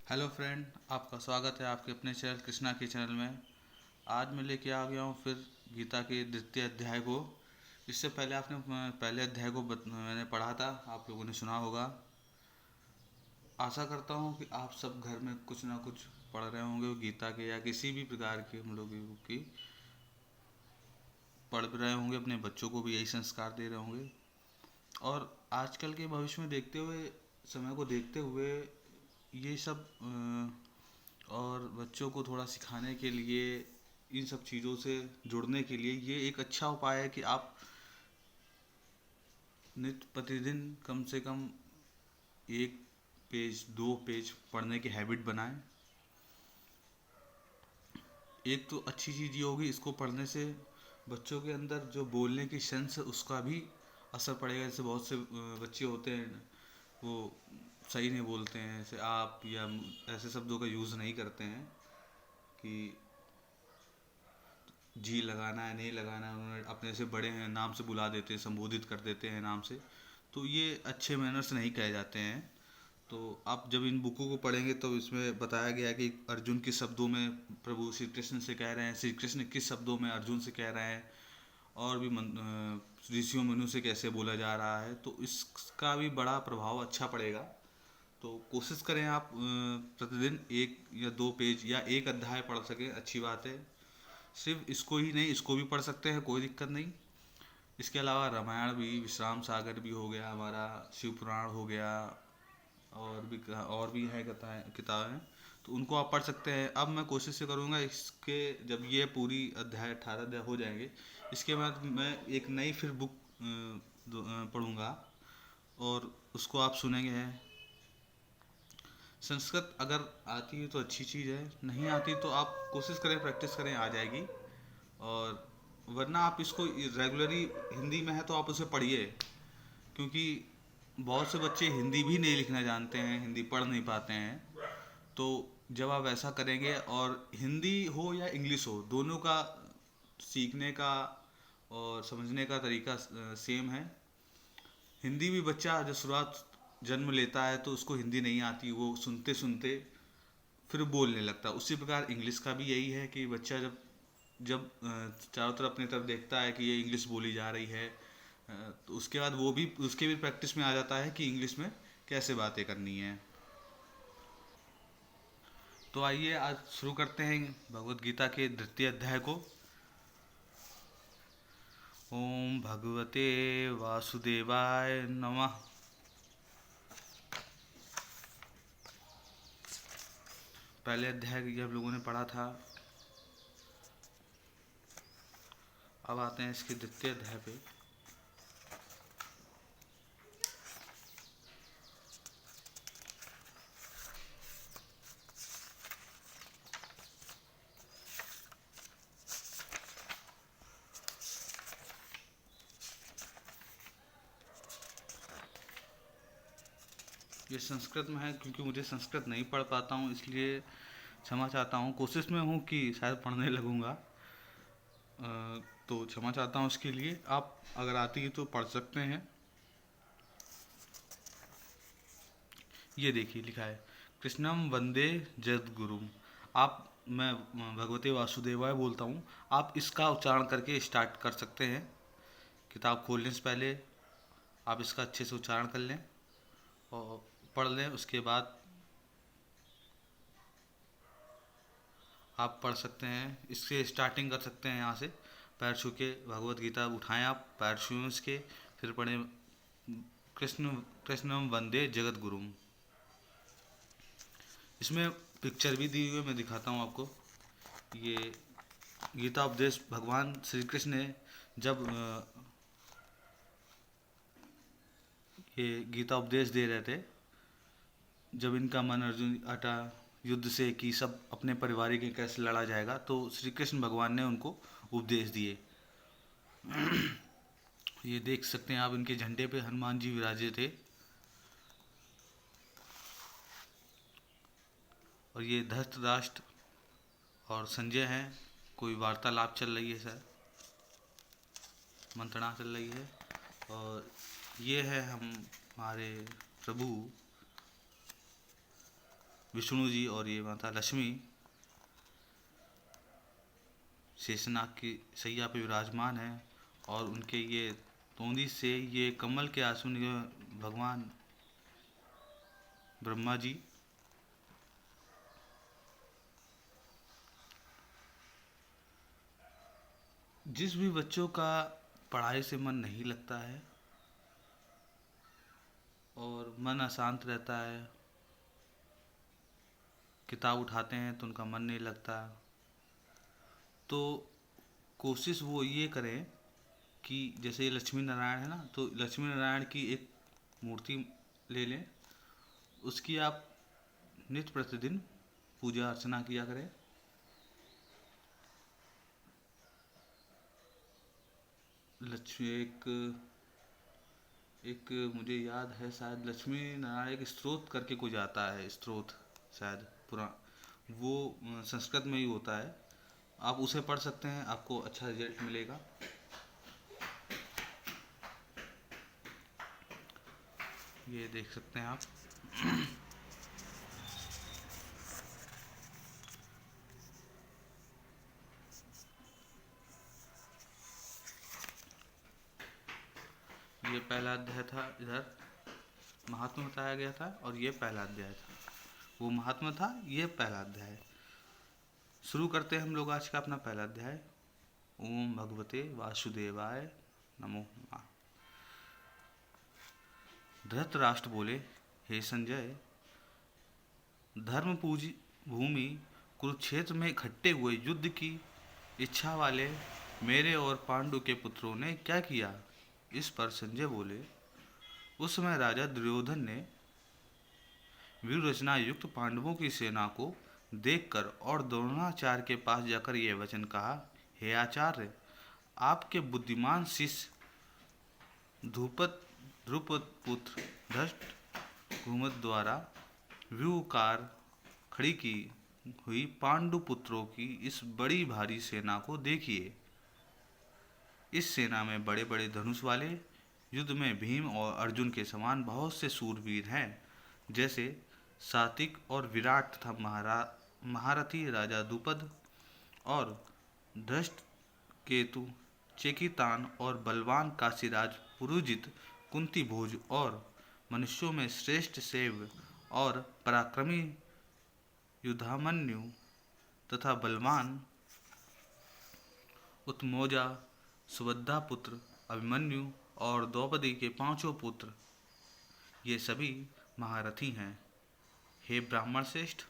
Hello friend, आपका स्वागत है आपके अपने चैनल कृष्णा के चैनल में। आज मैं लेके आ गया हूँ फिर गीता के द्वितीय अध्याय को। इससे पहले आपने पहले अध्याय को मैंने पढ़ा था, आप लोगों ने सुना होगा। आशा करता हूँ कि आप सब घर में कुछ ना कुछ पढ़ रहे होंगे गीता के या किसी भी प्रकार के हम लोग की पढ़ रहे होंगे, अपने बच्चों को भी यही संस्कार दे रहे होंगे। और आजकल के भविष्य में देखते हुए, समय को देखते हुए ये सब और बच्चों को थोड़ा सिखाने के लिए, इन सब चीज़ों से जुड़ने के लिए ये एक अच्छा उपाय है कि आप नित्य प्रतिदिन कम से कम एक पेज दो पेज पढ़ने की हैबिट बनाएं। एक तो अच्छी चीज़ ये होगी, इसको पढ़ने से बच्चों के अंदर जो बोलने की सेंस है उसका भी असर पड़ेगा। जैसे बहुत से बच्चे होते हैं, वो सही नहीं बोलते हैं, जैसे आप या ऐसे शब्दों का यूज़ नहीं करते हैं कि जी लगाना है नहीं लगाना है, उन्होंने अपने से बड़े हैं नाम से बुला देते हैं, संबोधित कर देते हैं नाम से। तो ये अच्छे मैनर्स नहीं कहे जाते हैं। तो आप जब इन बुकों को पढ़ेंगे तो इसमें बताया गया है कि अर्जुन किस शब्दों में प्रभु श्री कृष्ण से कह रहे हैं, श्री कृष्ण किस शब्दों में अर्जुन से कह रहे हैं, और भी ऋषियों मनु से कैसे बोला जा रहा है। तो इसका भी बड़ा प्रभाव अच्छा पड़ेगा। तो कोशिश करें आप प्रतिदिन एक या दो पेज या एक अध्याय पढ़ सकें, अच्छी बात है। सिर्फ इसको ही नहीं, इसको भी पढ़ सकते हैं, कोई दिक्कत नहीं। इसके अलावा रामायण भी, विश्राम सागर भी हो गया हमारा, शिव पुराण हो गया, और भी है कथाएं किताबें, तो उनको आप पढ़ सकते हैं। अब मैं कोशिश ये करूँगा इसके, जब ये पूरी अध्याय 18 अध्याय हो जाएंगे, इसके बाद मैं एक नई फिर बुक पढ़ूँगा और उसको आप सुनेंगे। संस्कृत अगर आती है तो अच्छी चीज़ है, नहीं आती तो आप कोशिश करें, प्रैक्टिस करें, आ जाएगी। और वरना आप इसको रेगुलरली, हिंदी में है तो आप उसे पढ़िए, क्योंकि बहुत से बच्चे हिंदी भी नहीं लिखना जानते हैं, हिंदी पढ़ नहीं पाते हैं। तो जब आप ऐसा करेंगे, और हिंदी हो या इंग्लिश हो, दोनों का सीखने का और समझने का तरीका सेम है। हिंदी भी बच्चा जब शुरुआत जन्म लेता है तो उसको हिंदी नहीं आती, वो सुनते सुनते फिर बोलने लगता है। उसी प्रकार इंग्लिश का भी यही है कि बच्चा जब जब चारों तरफ अपनी तरफ देखता है कि ये इंग्लिश बोली जा रही है, तो उसके बाद वो भी, उसके भी प्रैक्टिस में आ जाता है कि इंग्लिश में कैसे बातें करनी है। तो आइए आज शुरू करते हैं भगवत गीता के द्वितीय अध्याय को। ओम भगवते वासुदेवाय नमः। पहले अध्याय ये हम लोगों ने पढ़ा था, अब आते हैं इसके द्वितीय अध्याय पे। ये संस्कृत में है, क्योंकि मुझे संस्कृत नहीं पढ़ पाता हूँ, इसलिए क्षमा चाहता हूँ। कोशिश में हूँ कि शायद पढ़ने लगूंगा, तो क्षमा चाहता हूँ इसके लिए। आप अगर आती है तो पढ़ सकते हैं। ये देखिए लिखा है, कृष्णम वंदे जगद गुरुम। आप, मैं भगवते वासुदेवाय बोलता हूँ, आप इसका उच्चारण करके स्टार्ट कर सकते हैं। किताब खोलने से पहले आप इसका अच्छे से उच्चारण कर लें और पढ़ लें। उसके बाद आप पढ़ सकते हैं, इससे स्टार्टिंग कर सकते हैं। यहाँ से पैर छू के भगवत गीता उठाएं, आप पैर छूएं उसके, फिर पढ़ें कृष्ण कृष्णम वंदे जगत गुरुम। इसमें पिक्चर भी दी हुई है, मैं दिखाता हूँ आपको। ये गीता उपदेश भगवान श्री कृष्ण ने जब ये गीता उपदेश दे रहे थे, जब इनका मन अर्जुन हटा युद्ध से कि सब अपने परिवार के कैसे लड़ा जाएगा, तो श्री कृष्ण भगवान ने उनको उपदेश दिए। ये देख सकते हैं आप, इनके झंडे पे हनुमान जी विराजे थे। और ये धृतराष्ट्र और संजय हैं, कोई वार्तालाप चल रही है सर, मंत्रणा चल रही है। और ये है हम हमारे प्रभु विष्णु जी और ये माता लक्ष्मी शेषनाग की सैया पे विराजमान है, और उनके ये तोंदी से ये कमल के आसन भगवान ब्रह्मा जी। जिस भी बच्चों का पढ़ाई से मन नहीं लगता है और मन अशांत रहता है, किताब उठाते हैं तो उनका मन नहीं लगता, तो कोशिश वो ये करें कि जैसे लक्ष्मी नारायण है ना, तो लक्ष्मी नारायण की एक मूर्ति ले लें, उसकी आप नित्य प्रतिदिन पूजा अर्चना किया करें। लक्ष्मी एक मुझे याद है, शायद लक्ष्मी नारायण एक स्त्रोत करके कुछ आता है, स्त्रोत शायद पूरा वो संस्कृत में ही होता है, आप उसे पढ़ सकते हैं, आपको अच्छा रिजल्ट मिलेगा। ये देख सकते हैं आप। ये पहला अध्याय था, इधर महात्मा बताया गया था, और ये पहला अध्याय था, वो महात्मा था, ये पहला अध्याय। शुरू करते हैं हम लोग आज का अपना पहला अध्याय। ओम भगवते वासुदेवाय नमो नमः। धृतराष्ट्र बोले, हे संजय, धर्म पूजी भूमि कुरुक्षेत्र में इकट्ठे हुए युद्ध की इच्छा वाले मेरे और पांडु के पुत्रों ने क्या किया? इस पर संजय बोले, उस समय राजा दुर्योधन ने वीर रचना युक्त पांडवों की सेना को देखकर और द्रोणाचार्य के पास जाकर यह वचन कहा, हे आचार्य, आपके बुद्धिमान शिष्य ध्रुपद पुत्र धृष्ट घुमत द्वारा व्यूहकार खड़ी की हुई पांडु पुत्रों की इस बड़ी भारी सेना को देखिए। इस सेना में बड़े बड़े धनुष वाले, युद्ध में भीम और अर्जुन के समान बहुत से सूरवीर हैं, जैसे सात्विक और विराट तथा महारथी राजा द्रुपद और धृष्ट केतु, चेकितान और बलवान काशीराज पुरुजित, कुंती भोज और मनुष्यों में श्रेष्ठ सेव्य और पराक्रमी युधामन्यु तथा बलवान उत्मोजा, सुभद्रा पुत्र अभिमन्यु और द्रौपदी के पांचों पुत्र, ये सभी महारथी हैं। हे ब्राह्मण श्रेष्ठ,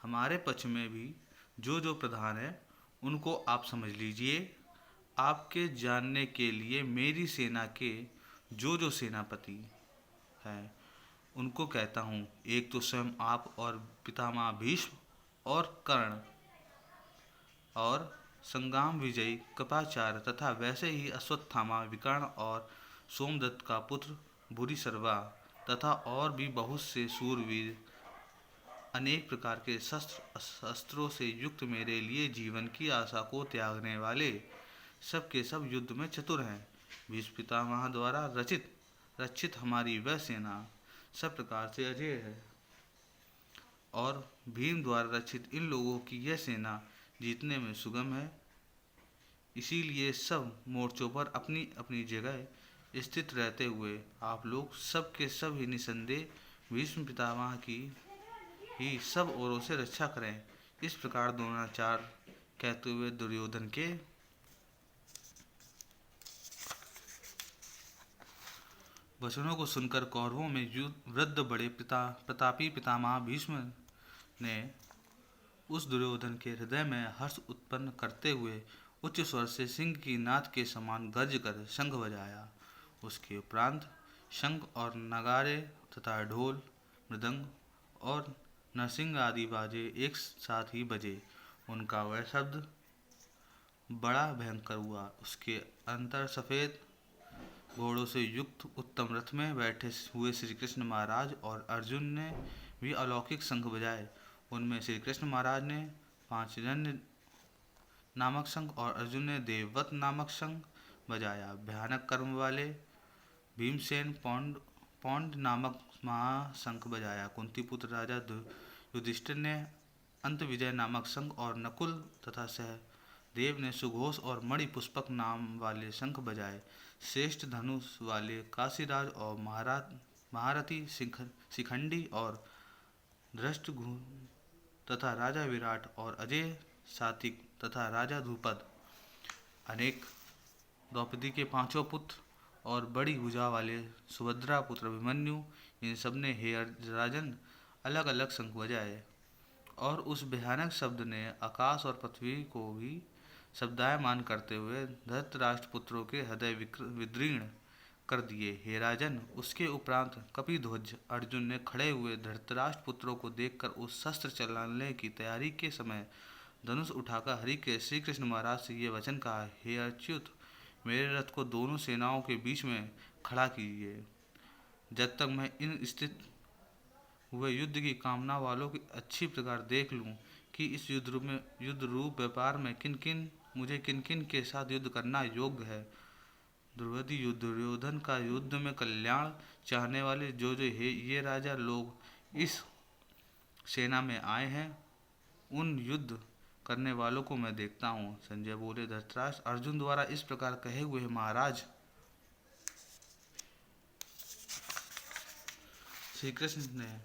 हमारे पक्ष में भी जो जो प्रधान है उनको आप समझ लीजिए। आपके जानने के लिए मेरी सेना के जो जो सेनापति हैं उनको कहता हूँ। एक तो स्वयं आप और पितामह भीष्म और कर्ण और संग्राम विजयी कृपाचार्य तथा वैसे ही अश्वत्थामा, विकर्ण और सोमदत्त का पुत्र भूरिश्रवा तथा और भी बहुत से सूरवीर, अनेक प्रकार के शस्त्रों से युक्त, मेरे लिए जीवन की आशा को त्यागने वाले, सब के सब युद्ध में चतुर हैं। भीष्म पितामह द्वारा रचित हमारी वह सेना सब प्रकार से अजय है, और भीम द्वारा रचित इन लोगों की यह सेना जीतने में सुगम है। इसीलिए सब मोर्चों पर अपनी अपनी जगह स्थित रहते हुए आप लोग सब के सब ही निसंदेह भीष्म पितामह की ही सब ओरों से रक्षा करें। इस प्रकार द्रोणाचार्य कहते हुए दुर्योधन के वचनों को सुनकर कौरवों में वृद्ध बड़े प्रतापी पितामह भीष्म ने उस दुर्योधन के हृदय में हर्ष उत्पन्न करते हुए उच्च स्वर से सिंह की नाद के समान गर्ज कर शंख बजाया। उसके उपरांत शंख और नगारे तथा ढोल, मृदंग और नरसिंह आदि बाजे एक साथ ही बजे। उनका वह शब्द बड़ा भयंकर हुआ। उसके अंतर सफ़ेद घोड़ों से युक्त उत्तम रथ में बैठे हुए श्री कृष्ण महाराज और अर्जुन ने भी अलौकिक शंख बजाए। उनमें श्री कृष्ण महाराज ने पांचजन्य नामक शंख और अर्जुन ने देववत नामक शंख बजाया। भयानक कर्म वाले भीमसेन पौंड नामक महाशंख बजाया। कुंती पुत्र राजा युधिष्ठिर ने अंतविजय नामक शंख और नकुल तथा सहदेव ने सुघोष और मणि पुष्पक नाम वाले शंख बजाए। श्रेष्ठ धनुष वाले काशीराज और महारथी शिखंडी और धृष्टद्युम्न तथा राजा विराट और अजय सात्विक तथा राजा ध्रुपद, अनेक द्रौपदी के पांचों पुत्र और बड़ी भुजा वाले सुभद्रा पुत्र अभिमन्यु, इन सब ने हे राजन अलग अलग शंख बजाए। और उस भयानक शब्द ने आकाश और पृथ्वी को भी शब्दायमान करते हुए धृतराष्ट्र पुत्रों के हृदय विदीर्ण कर दिए। हे राजन, उसके उपरांत कपिध्वज अर्जुन ने खड़े हुए धृतराष्ट्र पुत्रों को देखकर उस शस्त्र चलाने की तैयारी के समय धनुष उठाकर हरि के श्री कृष्ण महाराज से ये वचन कहा, हे अच्युत, मेरे रथ को दोनों सेनाओं के बीच में खड़ा कीजिए, जब तक मैं इन स्थित हुए युद्ध की कामना वालों की अच्छी प्रकार देख लूं कि इस युद्ध रूप व्यापार में मुझे किन किन के साथ युद्ध करना योग्य है। द्रौपदी दुर्योधन का युद्ध में कल्याण चाहने वाले जो ये राजा लोग इस सेना में आए हैं, उन युद्ध करने वालों को मैं देखता हूँ। संजय बोले, धृतराष्ट्र अर्जुन द्वारा इस प्रकार कहे हुए महाराज श्री कृष्ण ने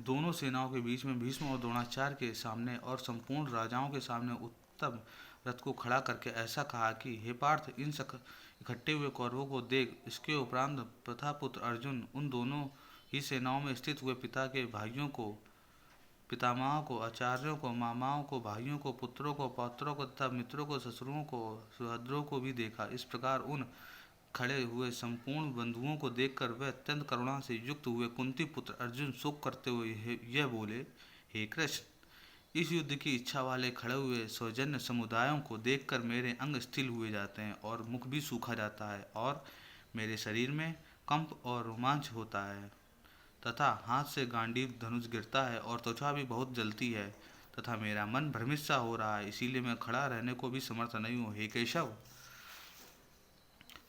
दोनों सेनाओं के बीच में भीष्म और द्रोणाचार्य के सामने और संपूर्ण राजाओं के सामने उत्तम रथ को खड़ा करके ऐसा कहा कि हे पार्थ, इन इकट्ठे हुए कौरवों को देख। इसके उपरांत प्रथापुत्र अर्जुन उन दोनों ही सेनाओं में स्थित हुए पिता के भाइयों को, पितामहों को, आचार्यों को, मामाओं को, भाइयों को, पुत्रों को, पौत्रों को तथा मित्रों को, ससुरों को, सुहृदों को भी देखा। इस प्रकार उन खड़े हुए संपूर्ण बंधुओं को देखकर वह अत्यंत करुणा से युक्त हुए कुंती पुत्र अर्जुन शोक करते हुए यह बोले, हे कृष्ण, इस युद्ध की इच्छा वाले खड़े हुए सौजन्य समुदायों को देखकर मेरे अंग स्थिर हुए जाते हैं और मुख भी सूखा जाता है और मेरे शरीर में कंप और रोमांच होता है तथा हाथ से गांडीव धनुष गिरता है और त्वचा भी बहुत जलती है तथा मेरा मन भ्रमित सा हो रहा है, इसीलिए मैं खड़ा रहने को भी समर्थ नहीं हूँ। हे केशव,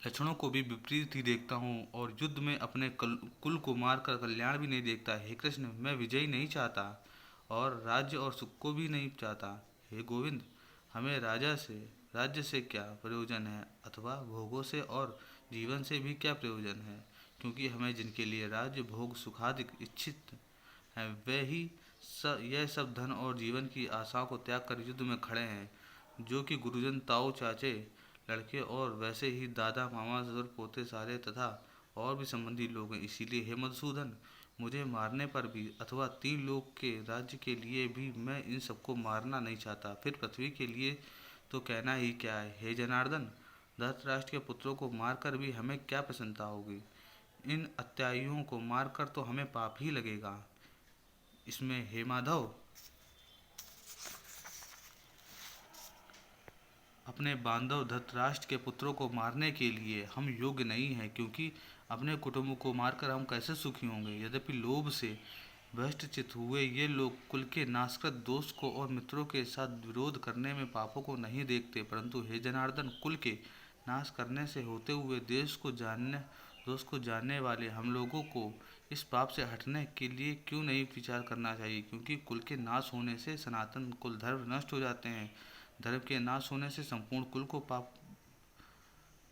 लक्षणों को भी विपरीत ही देखता हूँ और युद्ध में अपने कुल को मारकर कल्याण भी नहीं देखता। हे कृष्ण, मैं विजयी नहीं चाहता और राज्य और सुख को भी नहीं चाहता। हे गोविंद, हमें राज्य से क्या प्रयोजन है अथवा भोगों से और जीवन से भी क्या प्रयोजन है, क्योंकि हमें जिनके लिए राज्य भोग सुखादिक इच्छित है वे ही यह सब धन और जीवन की आशाओं को त्याग कर युद्ध में खड़े हैं, जो कि गुरुजन, ताऊ, चाचे, लड़के और वैसे ही दादा, मामा, ससुर, पोते, सारे तथा और भी संबंधी लोग हैं। इसीलिए हे मधुसूदन, मुझे मारने पर भी अथवा 3 लोक के राज्य के लिए भी मैं इन सबको मारना नहीं चाहता, फिर पृथ्वी के लिए तो कहना ही क्या है। हे जनार्दन, धृतराष्ट्र के पुत्रों को मारकर भी हमें क्या प्रसन्नता होगी, इन अत्यायुओं को मारकर तो हमें पाप ही लगेगा। इसमें हे माधव, अपने बांधव धृतराष्ट्र के पुत्रों को मारने के लिए हम योग्य नहीं हैं, क्योंकि अपने कुटुंब को मारकर हम कैसे सुखी होंगे। यद्यपि लोभ से भ्रष्टचित हुए ये लोग कुल के नाशकृत दोष को और मित्रों के साथ विरोध करने में पापों को नहीं देखते, परंतु हे जनार्दन, कुल के नाश करने से होते हुए दोष को जानने वाले हम लोगों को इस पाप से हटने के लिए क्यों नहीं विचार करना चाहिए, क्योंकि कुल के नाश होने से सनातन कुल धर्म नष्ट हो जाते हैं। धर्म के नाश होने से संपूर्ण कुल को पाप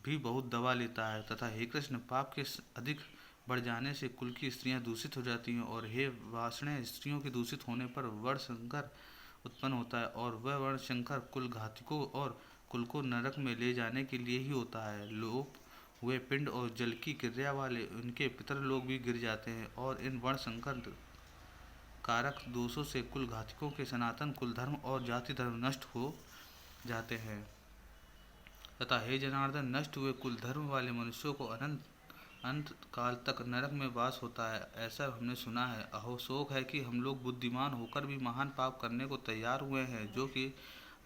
भी बहुत दबा लेता है तथा हे कृष्ण, पाप के अधिक बढ़ जाने से कुल की स्त्रियां दूषित हो जाती हैं और हे वासने, स्त्रियों के दूषित होने पर वर्ण संकर उत्पन्न होता है और वह वर्ण संकर कुल घातिकों और कुल को नरक में ले जाने के लिए ही होता है। लोप हुए पिंड और जल की क्रिया वाले उनके पितर लोग भी गिर जाते हैं और इन वर्ण संकर कारक दोषों से कुल घातिकों के सनातन कुल धर्म और जाति धर्म नष्ट हो जाते हैं तथा हे जनार्दन, नष्ट हुए कुल धर्म वाले मनुष्यों को अनंत काल तक नरक में वास होता है, ऐसा हमने सुना है। अहो, शोक है कि हम लोग बुद्धिमान होकर भी महान पाप करने को तैयार हुए हैं, जो कि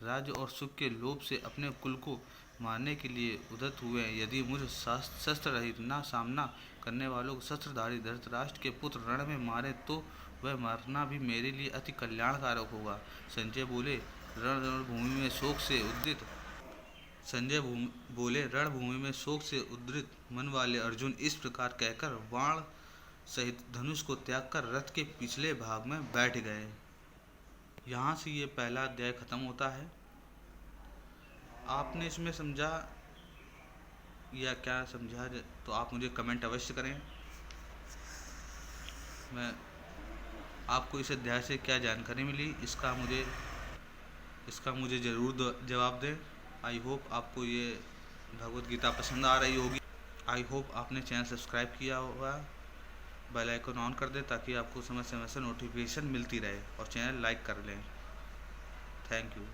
राज्य और सुख के लोभ से अपने कुल को मारने के लिए उद्यत हुए हैं। यदि मुझ शस्त्र रहित ना सामना करने वालों को शस्त्रधारी धृतराष्ट्र के पुत्र रण में मारे तो वह मरना भी मेरे लिए अति कल्याणकारक होगा। संजय बोले, रणभूमि में शोक से उद्रित मन वाले अर्जुन इस प्रकार कहकर बाण सहित धनुष को त्याग कर रथ के पिछले भाग में बैठ गए। यहाँ से ये पहला अध्याय ख़त्म होता है। आपने इसमें समझा या क्या समझा तो आप मुझे कमेंट अवश्य करें। मैं आपको इस अध्याय से क्या जानकारी मिली इसका मुझे ज़रूर जवाब दें। आई होप आपको ये भगवत गीता पसंद आ रही होगी। आई होप आपने चैनल सब्सक्राइब किया होगा, बेल आइकन ऑन कर दें ताकि आपको समय समय से नोटिफिकेशन मिलती रहे, और चैनल लाइक कर लें। Thank you.